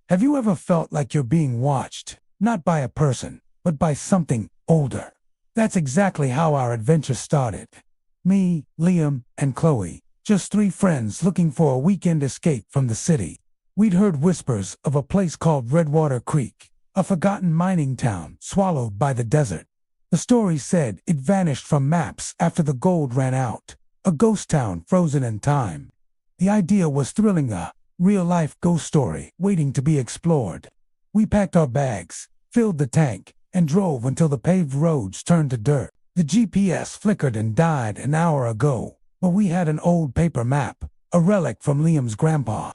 Have you ever felt like you're being watched, not by a person, but by something older? That's exactly how our adventure started. Me, Liam, and Chloe, just three friends looking for a weekend escape from the city. We'd heard whispers of a place called Redwater Creek, a forgotten mining town swallowed by the desert. The story said it vanished from maps after the gold ran out, a ghost town frozen in time. The idea was thrilling, a real-life ghost story waiting to be explored. We packed our bags, filled the tank, and drove until the paved roads turned to dirt. The GPS flickered and died an hour ago, but we had an old paper map, a relic from Liam's grandpa.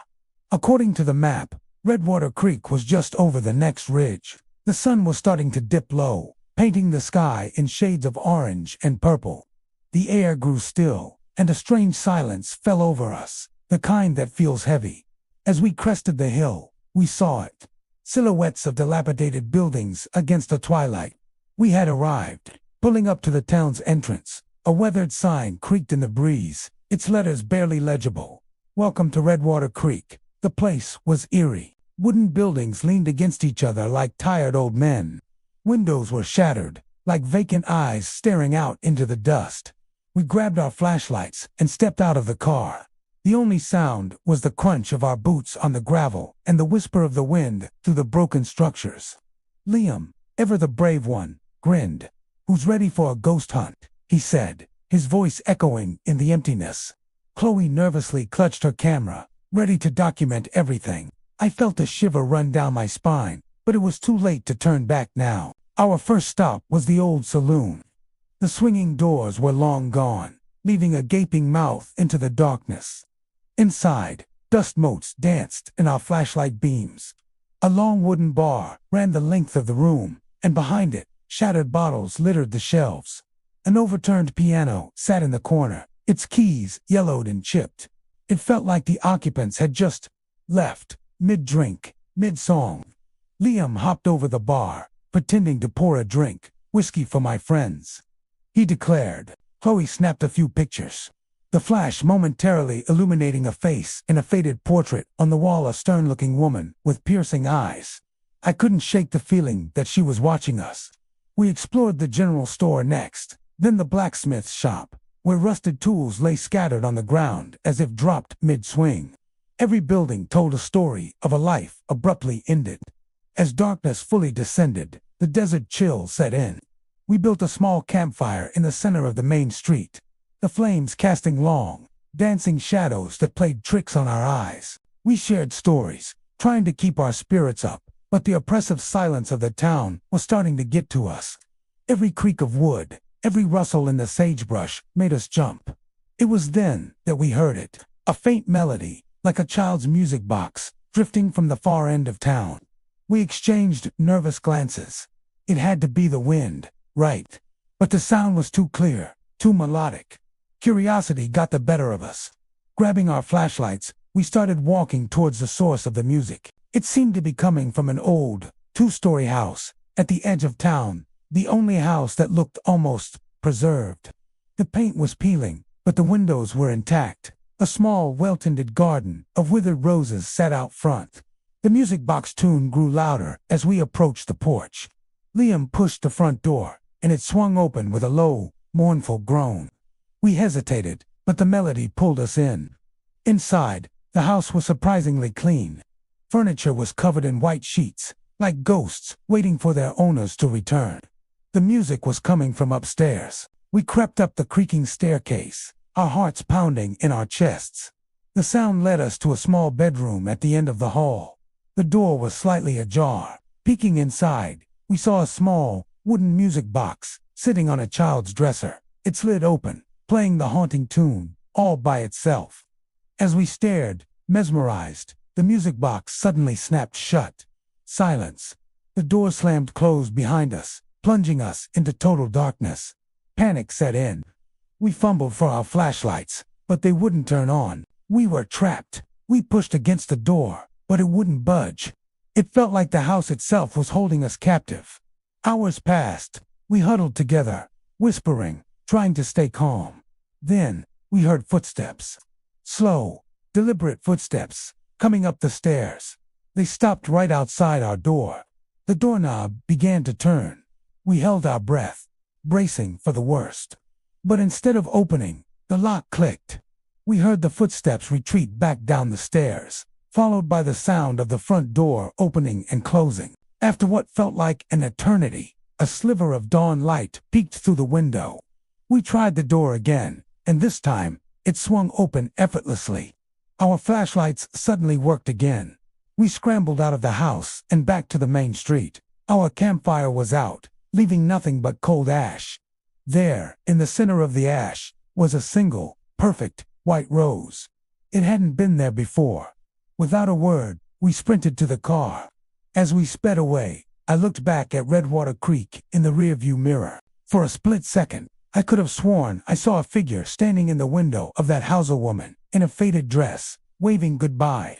According to the map, Redwater Creek was just over the next ridge. The sun was starting to dip low, painting the sky in shades of orange and purple. The air grew still, and a strange silence fell over us, the kind that feels heavy. As we crested the hill, we saw it. Silhouettes of dilapidated buildings against the twilight. We had arrived, pulling up to the town's entrance. A weathered sign creaked in the breeze, its letters barely legible. "Welcome to Redwater Creek." The place was eerie. Wooden buildings leaned against each other like tired old men. Windows were shattered, like vacant eyes staring out into the dust. We grabbed our flashlights and stepped out of the car. The only sound was the crunch of our boots on the gravel and the whisper of the wind through the broken structures. Liam, ever the brave one, grinned. "Who's ready for a ghost hunt?" he said, his voice echoing in the emptiness. Chloe nervously clutched her camera, ready to document everything. I felt a shiver run down my spine, but it was too late to turn back now. Our first stop was the old saloon. The swinging doors were long gone, leaving a gaping mouth into the darkness. Inside, dust motes danced in our flashlight beams. A long wooden bar ran the length of the room, and behind it, shattered bottles littered the shelves. An overturned piano sat in the corner, its keys yellowed and chipped. It felt like the occupants had just left, mid-drink, mid-song. Liam hopped over the bar, pretending to pour a drink, "Whiskey for my friends," he declared. Chloe snapped a few pictures. The flash momentarily illuminating a face in a faded portrait on the wall, a stern-looking woman with piercing eyes. I couldn't shake the feeling that she was watching us. We explored the general store next, then the blacksmith's shop, where rusted tools lay scattered on the ground as if dropped mid-swing. Every building told a story of a life abruptly ended. As darkness fully descended, the desert chill set in. We built a small campfire in the center of the main street, the flames casting long, dancing shadows that played tricks on our eyes. We shared stories, trying to keep our spirits up, but the oppressive silence of the town was starting to get to us. Every creak of wood, every rustle in the sagebrush made us jump. It was then that we heard it, a faint melody, like a child's music box, drifting from the far end of town. We exchanged nervous glances. It had to be the wind, right? But the sound was too clear, too melodic. Curiosity got the better of us. Grabbing our flashlights, we started walking towards the source of the music. It seemed to be coming from an old, two-story house at the edge of town, the only house that looked almost preserved. The paint was peeling, but the windows were intact. A small, well-tended garden of withered roses sat out front. The music box tune grew louder as we approached the porch. Liam pushed the front door, and it swung open with a low, mournful groan. We hesitated, but the melody pulled us in. Inside, the house was surprisingly clean. Furniture was covered in white sheets, like ghosts waiting for their owners to return. The music was coming from upstairs. We crept up the creaking staircase, our hearts pounding in our chests. The sound led us to a small bedroom at the end of the hall. The door was slightly ajar. Peeking inside, we saw a small, wooden music box sitting on a child's dresser, its lid open, playing the haunting tune, all by itself. As we stared, mesmerized, the music box suddenly snapped shut. Silence. The door slammed closed behind us, plunging us into total darkness. Panic set in. We fumbled for our flashlights, but they wouldn't turn on. We were trapped. We pushed against the door, but it wouldn't budge. It felt like the house itself was holding us captive. Hours passed. We huddled together, whispering, trying to stay calm. Then, we heard footsteps. Slow, deliberate footsteps, coming up the stairs. They stopped right outside our door. The doorknob began to turn. We held our breath, bracing for the worst. But instead of opening, the lock clicked. We heard the footsteps retreat back down the stairs, followed by the sound of the front door opening and closing. After what felt like an eternity, a sliver of dawn light peeked through the window. We tried the door again, and this time, it swung open effortlessly. Our flashlights suddenly worked again. We scrambled out of the house and back to the main street. Our campfire was out, leaving nothing but cold ash. There, in the center of the ash, was a single, perfect, white rose. It hadn't been there before. Without a word, we sprinted to the car. As we sped away, I looked back at Redwater Creek in the rearview mirror. For a split second, I could have sworn I saw a figure standing in the window of that Hauser-woman, in a faded dress, waving goodbye.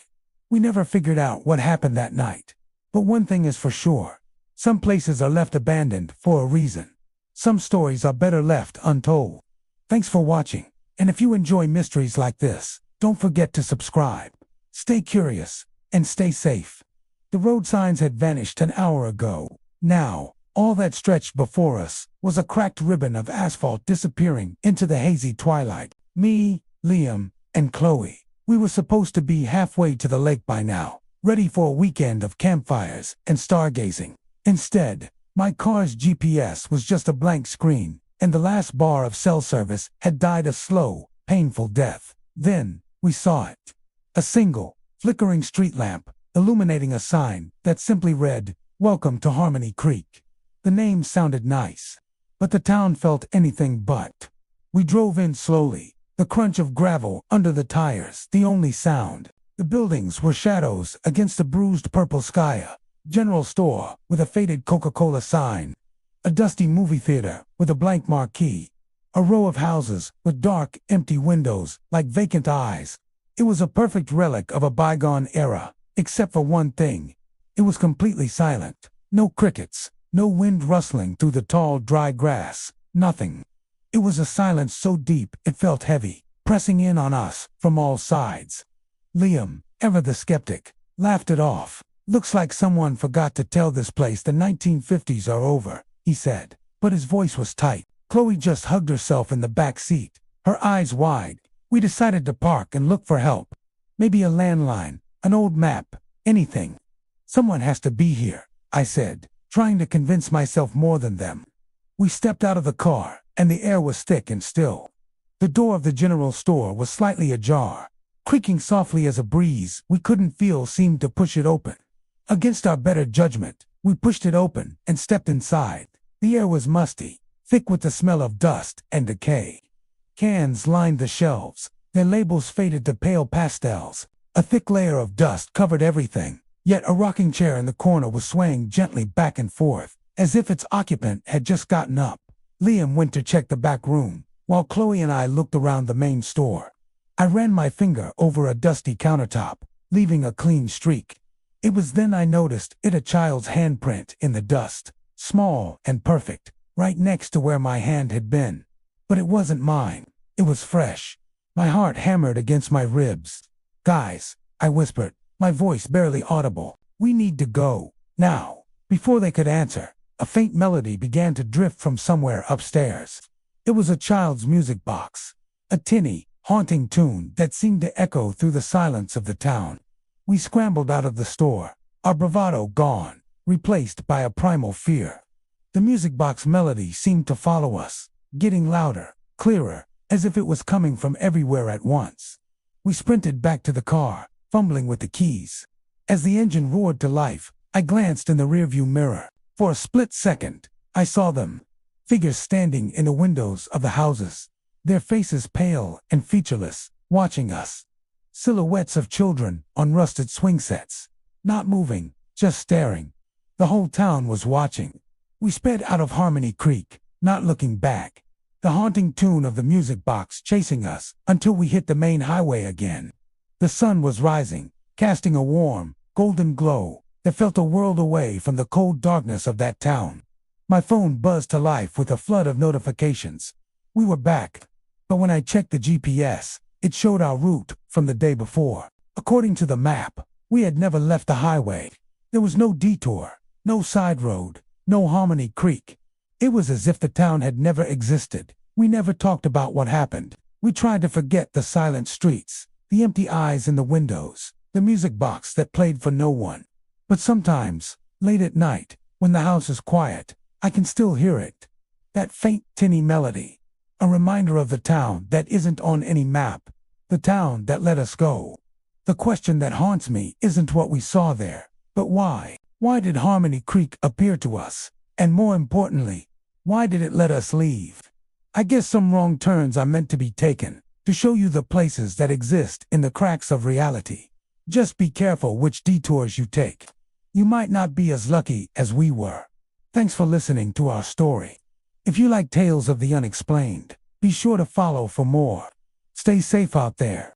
We never figured out what happened that night. But one thing is for sure. Some places are left abandoned for a reason. Some stories are better left untold. Thanks for watching, and if you enjoy mysteries like this, don't forget to subscribe. Stay curious, and stay safe. The road signs had vanished an hour ago. Now, all that stretched before us was a cracked ribbon of asphalt disappearing into the hazy twilight. Me, Liam, and Chloe. We were supposed to be halfway to the lake by now, ready for a weekend of campfires and stargazing. Instead, my car's GPS was just a blank screen, and the last bar of cell service had died a slow, painful death. Then, we saw it. A single, flickering street lamp, illuminating a sign that simply read, "Welcome to Harmony Creek." The name sounded nice, but the town felt anything but. We drove in slowly, the crunch of gravel under the tires the only sound. The buildings were shadows against the bruised purple sky. General store with a faded Coca-Cola sign. A dusty movie theater with a blank marquee. A row of houses with dark, empty windows like vacant eyes. It was a perfect relic of a bygone era, except for one thing. It was completely silent. No crickets, no wind rustling through the tall, dry grass, nothing. It was a silence so deep it felt heavy, pressing in on us from all sides. Liam, ever the skeptic, laughed it off. "Looks like someone forgot to tell this place the 1950s are over," he said, but his voice was tight. Chloe just hugged herself in the back seat, her eyes wide. We decided to park and look for help. Maybe a landline, an old map, anything. "Someone has to be here," I said, trying to convince myself more than them. We stepped out of the car, and the air was thick and still. The door of the general store was slightly ajar, creaking softly as a breeze we couldn't feel seemed to push it open. Against our better judgment, we pushed it open and stepped inside. The air was musty, thick with the smell of dust and decay. Cans lined the shelves, their labels faded to pale pastels. A thick layer of dust covered everything, yet a rocking chair in the corner was swaying gently back and forth, as if its occupant had just gotten up. Liam went to check the back room, while Chloe and I looked around the main store. I ran my finger over a dusty countertop, leaving a clean streak. It was then I noticed a child's handprint in the dust, small and perfect, right next to where my hand had been. But it wasn't mine. It was fresh. My heart hammered against my ribs. "Guys," I whispered, my voice barely audible, "we need to go, now." Before they could answer, a faint melody began to drift from somewhere upstairs. It was a child's music box, a tinny, haunting tune that seemed to echo through the silence of the town. We scrambled out of the store, our bravado gone, replaced by a primal fear. The music box melody seemed to follow us, getting louder, clearer, as if it was coming from everywhere at once. We sprinted back to the car, fumbling with the keys. As the engine roared to life, I glanced in the rearview mirror. For a split second, I saw them. Figures standing in the windows of the houses, their faces pale and featureless, watching us. Silhouettes of children on rusted swing sets, not moving, just staring. The whole town was watching. We sped out of Harmony Creek, not looking back. The haunting tune of the music box chasing us until we hit the main highway again. The sun was rising, casting a warm, golden glow that felt a world away from the cold darkness of that town. My phone buzzed to life with a flood of notifications. We were back, but when I checked the GPS, it showed our route from the day before. According to the map, We had never left the highway. There was no detour, no side road, no Harmony Creek. It was as if the town had never existed. We never talked about what happened. We tried to forget the silent streets, the empty eyes in the windows, the music box that played for no one. But sometimes, late at night, when the house is quiet, I can still hear it. That faint, tinny melody. A reminder of the town that isn't on any map. The town that let us go. The question that haunts me isn't what we saw there, but why? Why did Harmony Creek appear to us? And more importantly, why did it let us leave? I guess some wrong turns are meant to be taken, to show you the places that exist in the cracks of reality. Just be careful which detours you take. You might not be as lucky as we were. Thanks for listening to our story. If you like tales of the unexplained, be sure to follow for more. Stay safe out there.